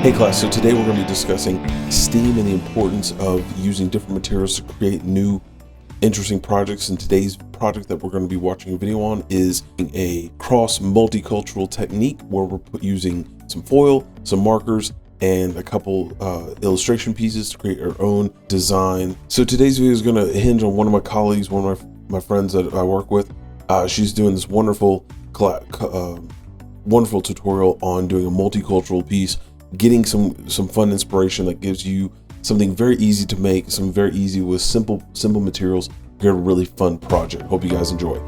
Hey class, so today we're going to be discussing STEAM and the importance of using different materials to create new interesting projects. And today's project that we're going to be watching a video on is a cross multicultural technique where we're using some foil, some markers, and a couple illustration pieces to create our own design. So today's video is going to hinge on one of my colleagues, one of my friends that I work with. She's doing this wonderful tutorial on doing a multicultural piece, getting some fun inspiration that gives you something very easy to make, some very easy with simple materials. Get a really fun project. Hope you guys enjoy.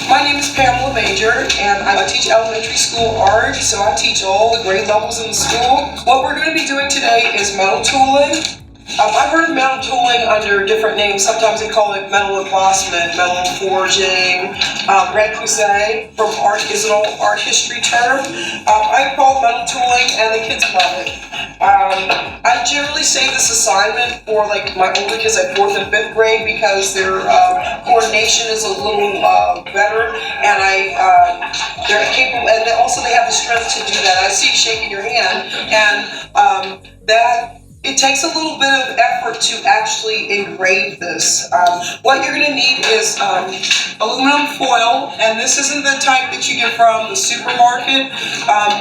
My name is Pamela Major, and I teach elementary school art, so I teach all the grade levels in the school. What we're going to be doing today is metal tooling. I've heard of metal tooling under different names. Sometimes they call it metal embossment, metal forging, red poussé from art is an old art history term. I call it metal tooling, and the kids love it. I generally say this assignment for like my older kids at 4th and 5th grade because their coordination is a little better, and they're capable, and also they have the strength to do that. I see you shaking your hand, and that. It takes a little bit of effort to actually engrave this. What you're going to need is aluminum foil, and this isn't the type that you get from the supermarket.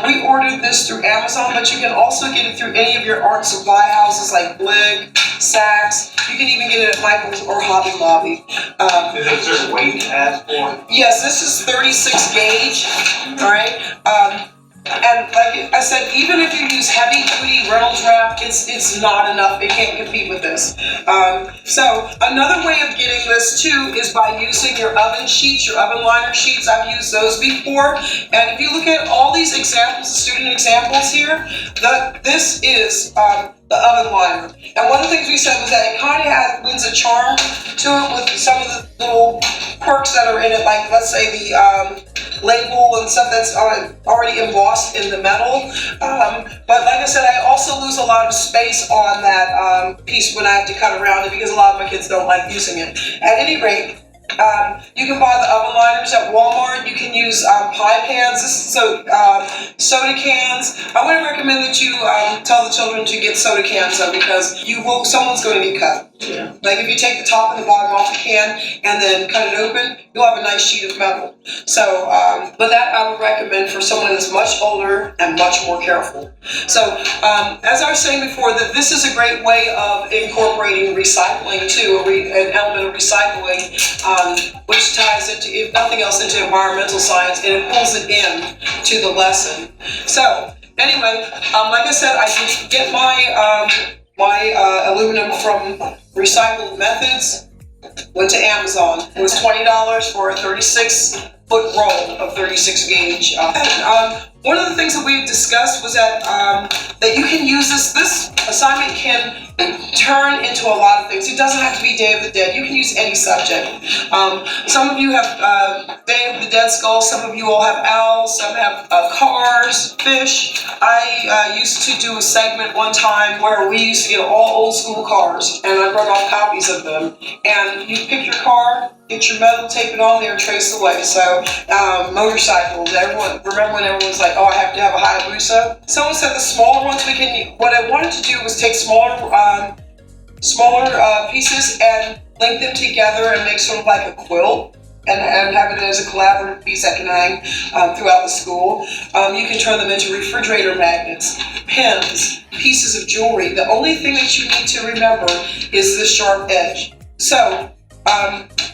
We ordered this through Amazon, but you can also get it through any of your art supply houses like Blick, Saks. You can even get it at Michael's or Hobby Lobby. Is there a certain weight to ask for? Yes, this is 36 gauge. All right. And like I said, even if you use heavy-duty Reynolds wrap, it's not enough. It can't compete with this. So another way of getting this too is by using your oven sheets, your oven liner sheets. I've used those before. And if you look at all these examples, the student examples here, this is the oven liner. And one of the things we said was that it kind of lends a charm to it with some of the little quirks that are in it, like let's say the label and stuff that's already embossed in the metal. But like I said, I also lose a lot of space on that piece when I have to cut around it because a lot of my kids don't like using it. At any rate, you can buy the oven liners at Walmart. You can use pie pans, soda cans. I would recommend that you tell the children to get soda cans though, because someone's going to get cut. Yeah. Like if you take the top and the bottom off the can and then cut it open, you'll have a nice sheet of metal. So, but that I would recommend for someone that's much older and much more careful. So, as I was saying before, that this is a great way of incorporating recycling too, an element of recycling, which ties into, if nothing else, into environmental science, and it pulls it in to the lesson. So, anyway, like I said, I did get my aluminum from Recycled Methods. Went to Amazon. It was $20 for a 36-foot roll of 36 gauge. One of the things that we discussed was that you can use this assignment can turn into a lot of things. It doesn't have to be Day of the Dead. You can use any subject. Some of you have Day of the Dead skulls. Some of you all have owls. Some have cars, fish. I used to do a segment one time where we used to get all old school cars, and I brought off copies of them. And you pick your car, get your metal, tape it on there, and trace away. So motorcycles. Remember when everyone was like, "Oh, I have to have a Hayabusa." Someone said the smaller ones we can. What I wanted to do was take smaller pieces and link them together and make sort of like a quilt. And have it as a collaborative piece that can hang throughout the school. You can turn them into refrigerator magnets, pins, pieces of jewelry. The only thing that you need to remember is the sharp edge. So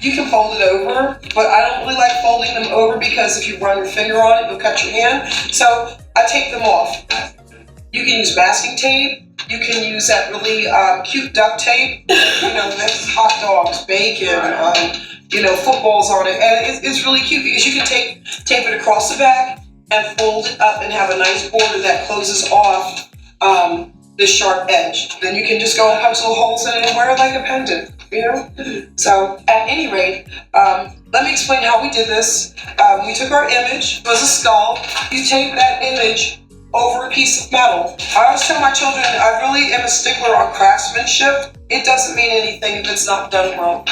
you can fold it over, but I don't really like folding them over because if you run your finger on it, you'll cut your hand. So I take them off. You can use masking tape. You can use that really cute duct tape. That's hot dogs, bacon, footballs on it. And it's really cute because you can tape it across the back and fold it up and have a nice border that closes off the sharp edge. Then you can just go and punch little holes in it and wear it like a pendant, So at any rate, let me explain how we did this. We took our image, it was a skull. You tape that image over a piece of metal. I always tell my children I really am a stickler on craftsmanship. It doesn't mean anything if it's not done well.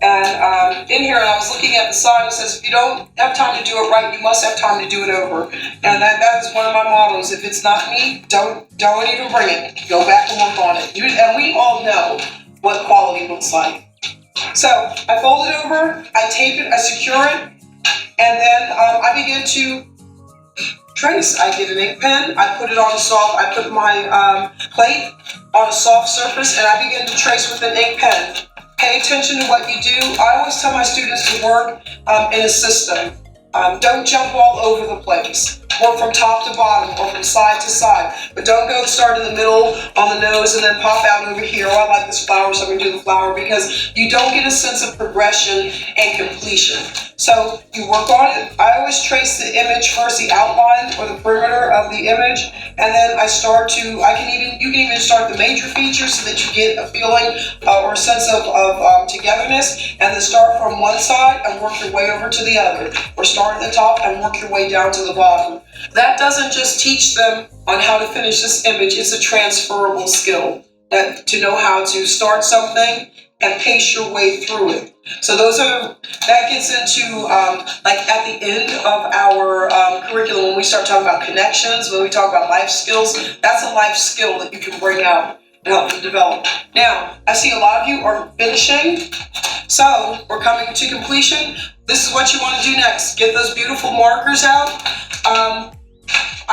And in here, and I was looking at the sign, it says, if you don't have time to do it right, you must have time to do it over. And that is one of my mottos. If it's not me, don't even bring it. Go back and work on it. And we all know what quality looks like. So I fold it over, I tape it, I secure it, and then I begin to trace. I get an ink pen, I put my plate on a soft surface, and I begin to trace with an ink pen. Pay attention to what you do. I always tell my students to work in a system. Don't jump all over the place. Work from top to bottom or from side to side. But don't go start in the middle on the nose and then pop out over here. Oh, I like this flower, so I'm going to do the flower, because you don't get a sense of progression and completion. So you work on it. I always trace the image first, the outline or the perimeter of the image, and then you can even start the major features so that you get a feeling or a sense of togetherness, and then start from one side and work your way over to the other, or start at the top and work your way down to the bottom. That doesn't just teach them on how to finish this image, it's a transferable skill, that to know how to start something and pace your way through it. So that gets into like at the end of our curriculum, when we start talking about connections, when we talk about life skills, that's a life skill that you can bring out and help them develop. Now, I see a lot of you are finishing, so we're coming to completion. This is what you want to do next. Get those beautiful markers out.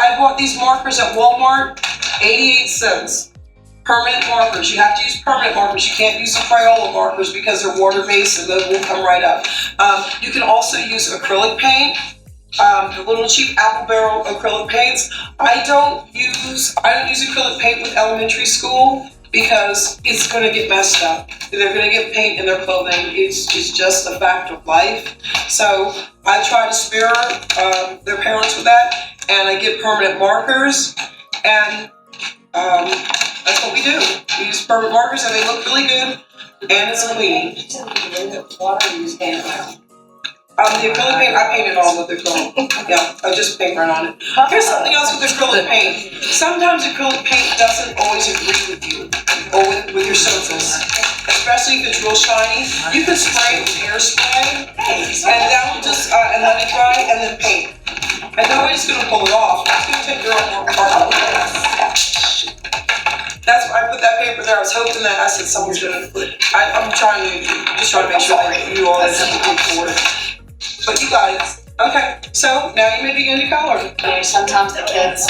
I bought these markers at Walmart, 88 cents. Permanent markers. You have to use permanent markers. You can't use the Crayola markers because they're water-based and those will come right up. You can also use acrylic paint. The little cheap apple barrel acrylic paints. I don't use acrylic paint with elementary school because it's going to get messed up. They're going to get paint in their clothing. It's just a fact of life. So I try to spare their parents with that, and I get permanent markers, and that's what we do. We use permanent markers, and they look really good, and it's clean. The acrylic paint, I painted on with acrylic. Yeah, I just paint right on it. Here's something else with acrylic paint. Sometimes acrylic paint doesn't always agree with you or with your surface, especially if it's real shiny. You can spray it with hairspray, and that will just and let it dry, and then paint. And nobody's gonna pull it off. It's gonna take your own part. That's why I put that paper there. I was hoping that I said someone's gonna put. I'm trying to make sure that you all have to do for it. But you guys, okay, so now you may begin to color. Sometimes the kids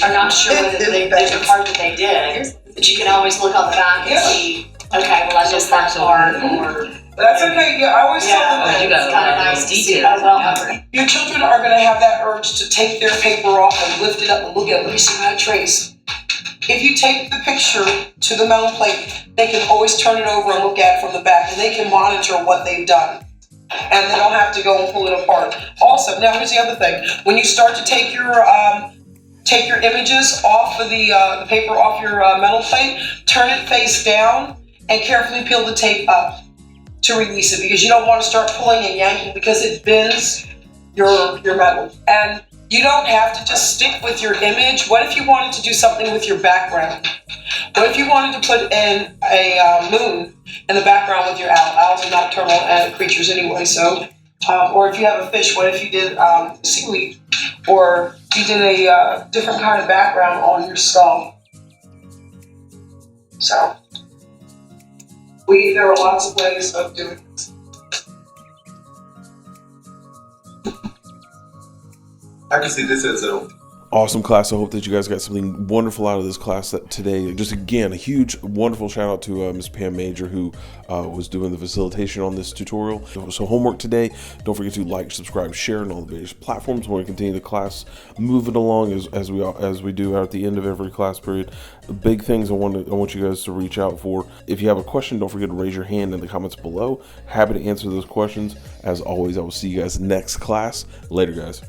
are not sure whether there's a part that they did, but you can always look on the back and see, okay, well, I missed that part, or... That's okay, yeah, I always tell them that. It's kind of nice to see, oh, well, your children are going to have that urge to take their paper off and lift it up and look at it. Let me see how to trace. If you take the picture to the metal plate, they can always turn it over and look at it from the back, and they can monitor what they've done. And they don't have to go and pull it apart. Also, now here's the other thing. When you start to take your images off of the paper off your metal plate, turn it face down and carefully peel the tape up to release it, because you don't want to start pulling and yanking because it bends your metal. And you don't have to just stick with your image. What if you wanted to do something with your background? What if you wanted to put in a moon in the background with your owl? Owls are nocturnal creatures anyway, so, or if you have a fish, what if you did seaweed? Or you did a different kind of background on your skull? So, there are lots of ways of doing this. I can see this as a Awesome class. I hope that you guys got something wonderful out of this class today. Just again, a huge, wonderful shout out to Ms. Pam Major, who was doing the facilitation on this tutorial. So homework today, don't forget to like, subscribe, share on all the various platforms. We're going to continue the class, moving along as we do at the end of every class period. The big things I want you guys to reach out for. If you have a question, don't forget to raise your hand in the comments below. Happy to answer those questions. As always, I will see you guys next class. Later, guys.